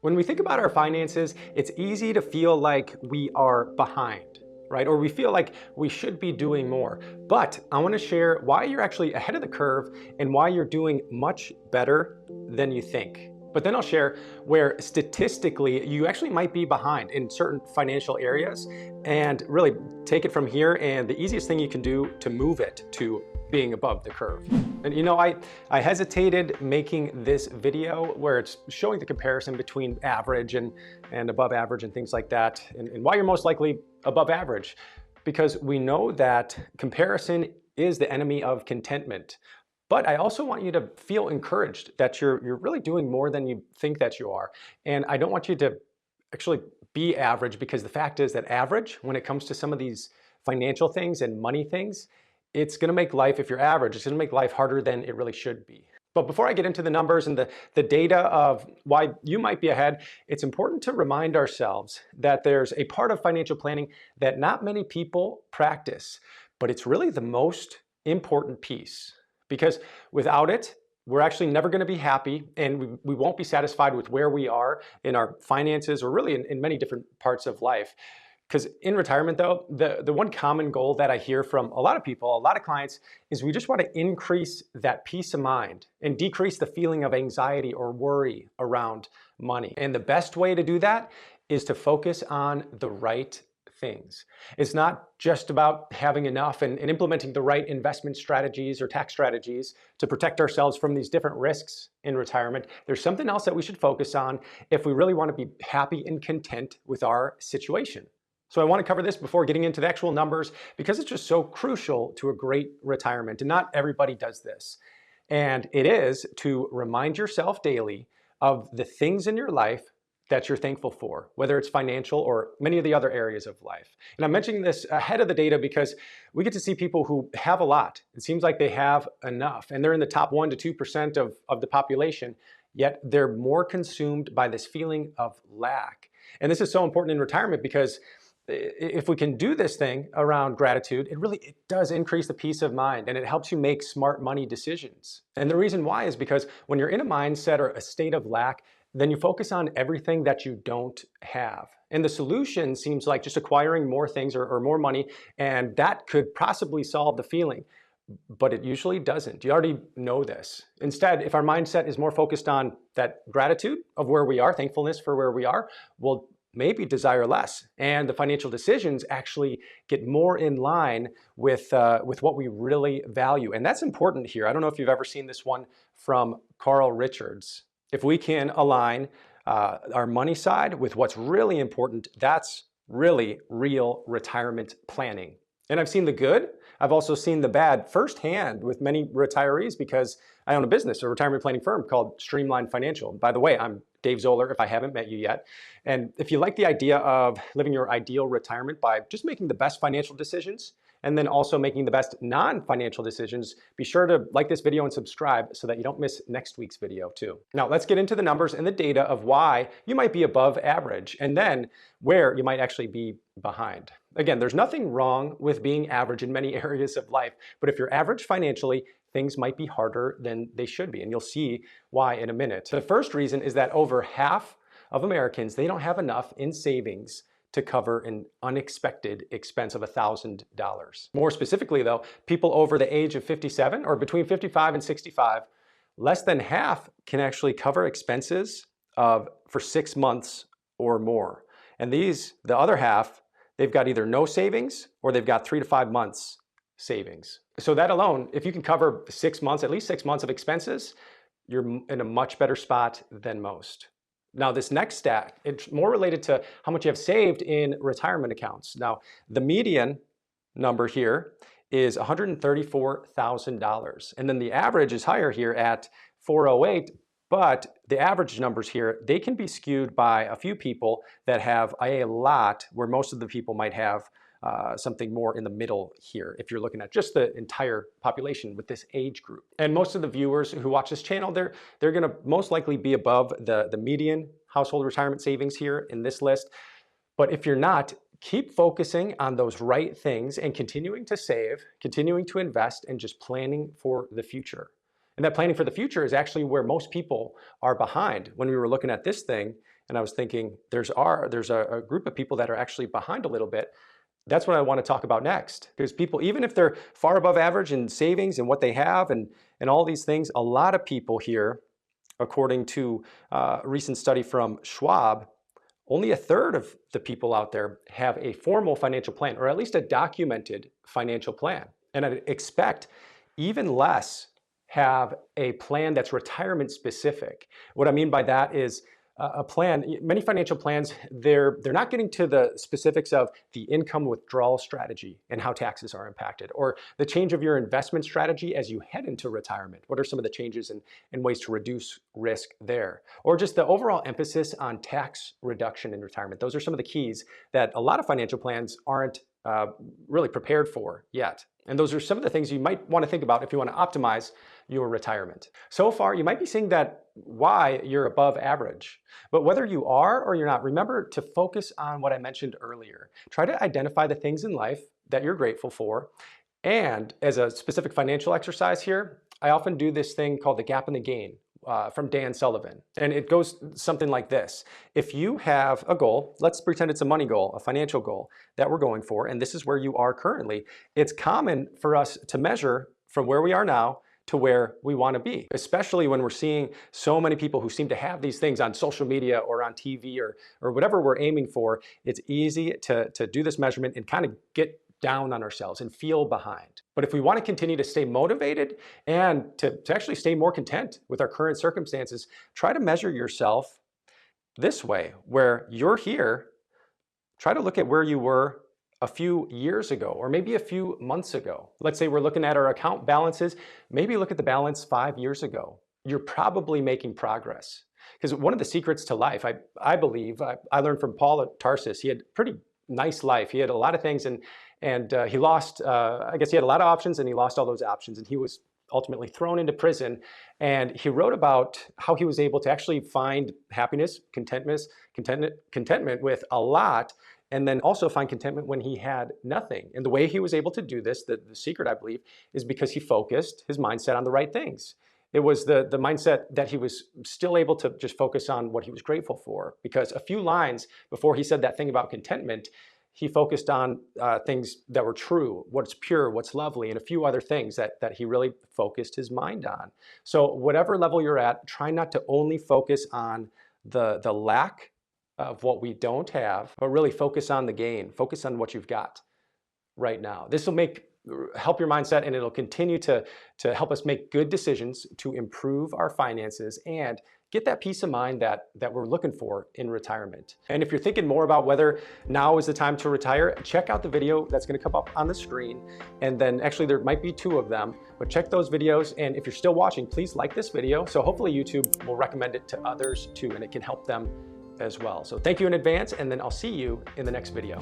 When we think about our finances, it's easy to feel like we are behind, right? Or we feel like we should be doing more. But I want to share why you're actually ahead of the curve and why you're doing much better than you think. But then I'll share where statistically you actually might be behind in certain financial areas and really take it from here and the easiest thing you can do to move it to being above the curve. And I hesitated making this video where it's showing the comparison between average and above average and things like that, and why you're most likely above average. Because we know that comparison is the enemy of contentment. But I also want you to feel encouraged that you're really doing more than you think that you are. And I don't want you to actually be average, because the fact is that average, when it comes to some of these financial things and money things, it's gonna make life, if you're average, it's gonna make life harder than it really should be. But before I get into the numbers and the data of why you might be ahead, it's important to remind ourselves that there's a part of financial planning that not many people practice, but it's really the most important piece. Because without it, we're actually never gonna be happy, and we won't be satisfied with where we are in our finances, or really in many different parts of life. Because in retirement though, the one common goal that I hear from a lot of people, a lot of clients, is we just want to increase that peace of mind and decrease the feeling of anxiety or worry around money. And the best way to do that is to focus on the right things. It's not just about having enough and implementing the right investment strategies or tax strategies to protect ourselves from these different risks in retirement. There's something else that we should focus on if we really want to be happy and content with our situation. So I want to cover this before getting into the actual numbers, because it's just so crucial to a great retirement, and not everybody does this. And it is to remind yourself daily of the things in your life that you're thankful for, whether it's financial or many of the other areas of life. And I'm mentioning this ahead of the data because we get to see people who have a lot. It seems like they have enough, and they're in the top 1% to 2% of the population, yet they're more consumed by this feeling of lack. And this is so important in retirement, because if we can do this thing around gratitude, it does increase the peace of mind, and it helps you make smart money decisions. And the reason why is because when you're in a mindset or a state of lack, then you focus on everything that you don't have. And the solution seems like just acquiring more things or more money, and that could possibly solve the feeling. But it usually doesn't. You already know this. Instead, if our mindset is more focused on that gratitude of where we are, thankfulness for where we are, we'll maybe desire less, and the financial decisions actually get more in line with what we really value. And that's important here. I don't know if you've ever seen this one from Carl Richards. If we can align our money side with what's really important, that's really real retirement planning. And I've seen the good. I've also seen the bad firsthand with many retirees, because I own a business, a retirement planning firm called Streamline Financial. By the way, I'm Dave Zoller, if I haven't met you yet. And if you like the idea of living your ideal retirement by just making the best financial decisions, and then also making the best non-financial decisions, be sure to like this video and subscribe so that you don't miss next week's video too. Now let's get into the numbers and the data of why you might be above average, and then where you might actually be behind. Again, there's nothing wrong with being average in many areas of life, but if you're average financially, things might be harder than they should be, and you'll see why in a minute. The first reason is that over half of Americans, they don't have enough in savings to cover an unexpected expense of $1,000. More specifically though, people over the age of 57 or between 55 and 65, less than half can actually cover expenses for 6 months or more. And the other half, they've got either no savings or they've got 3 to 5 months savings. So that alone, if you can cover 6 months, at least 6 months of expenses, you're in a much better spot than most. Now this next stat, it's more related to how much you have saved in retirement accounts. Now the median number here is $134,000. And then the average is higher here at 408, but the average numbers here, they can be skewed by a few people that have a lot, where most of the people might have something more in the middle here, if you're looking at just the entire population with this age group. And most of the viewers who watch this channel, they're gonna most likely be above the median household retirement savings here in this list. But if you're not, keep focusing on those right things and continuing to save, continuing to invest, and just planning for the future. And that planning for the future is actually where most people are behind. When we were looking at this thing, and I was thinking there's a group of people that are actually behind a little bit. That's what I want to talk about next. Because people, even if they're far above average in savings and what they have and all these things, a lot of people here, according to a recent study from Schwab, only a third of the people out there have a formal financial plan, or at least a documented financial plan. And I'd expect even less have a plan that's retirement specific. What I mean by that is a plan, many financial plans, they're not getting to the specifics of the income withdrawal strategy and how taxes are impacted, or the change of your investment strategy as you head into retirement. What are some of the changes and ways to reduce risk there? Or just the overall emphasis on tax reduction in retirement. Those are some of the keys that a lot of financial plans aren't really prepared for yet. And those are some of the things you might want to think about if you want to optimize your retirement. So far, you might be seeing that why you're above average. But whether you are or you're not, remember to focus on what I mentioned earlier. Try to identify the things in life that you're grateful for. And as a specific financial exercise here, I often do this thing called the gap in the gain from Dan Sullivan. And it goes something like this. If you have a goal, let's pretend it's a money goal, a financial goal that we're going for, and this is where you are currently, it's common for us to measure from where we are now to where we want to be, especially when we're seeing so many people who seem to have these things on social media or on TV or whatever we're aiming for. It's easy to do this measurement and kind of get down on ourselves and feel behind. But if we want to continue to stay motivated and to actually stay more content with our current circumstances, try to measure yourself this way, where you're here. Try to look at where you were a few years ago, or maybe a few months ago. Let's say we're looking at our account balances. Maybe look at the balance 5 years ago. You're probably making progress. Because one of the secrets to life, I believe, I learned from Paul at Tarsus. He had a pretty nice life. He had a lot of things, and he lost, I guess he had a lot of options, and he lost all those options, and he was ultimately thrown into prison. And he wrote about how he was able to actually find happiness, contentment with a lot, and then also find contentment when he had nothing. And the way he was able to do this, the secret, I believe, is because he focused his mindset on the right things. It was the mindset that he was still able to just focus on what he was grateful for. Because a few lines before he said that thing about contentment, he focused on things that were true, what's pure, what's lovely, and a few other things that he really focused his mind on. So whatever level you're at, try not to only focus on the lack of what we don't have, but really focus on the gain, focus on what you've got right now. This will help your mindset, and it'll continue to help us make good decisions to improve our finances and get that peace of mind that we're looking for in retirement. And if you're thinking more about whether now is the time to retire, check out the video that's going to come up on the screen. And then actually there might be 2 of them, but check those videos. And if you're still watching, please like this video. So hopefully YouTube will recommend it to others too, and it can help them as well. So thank you in advance, and then I'll see you in the next video.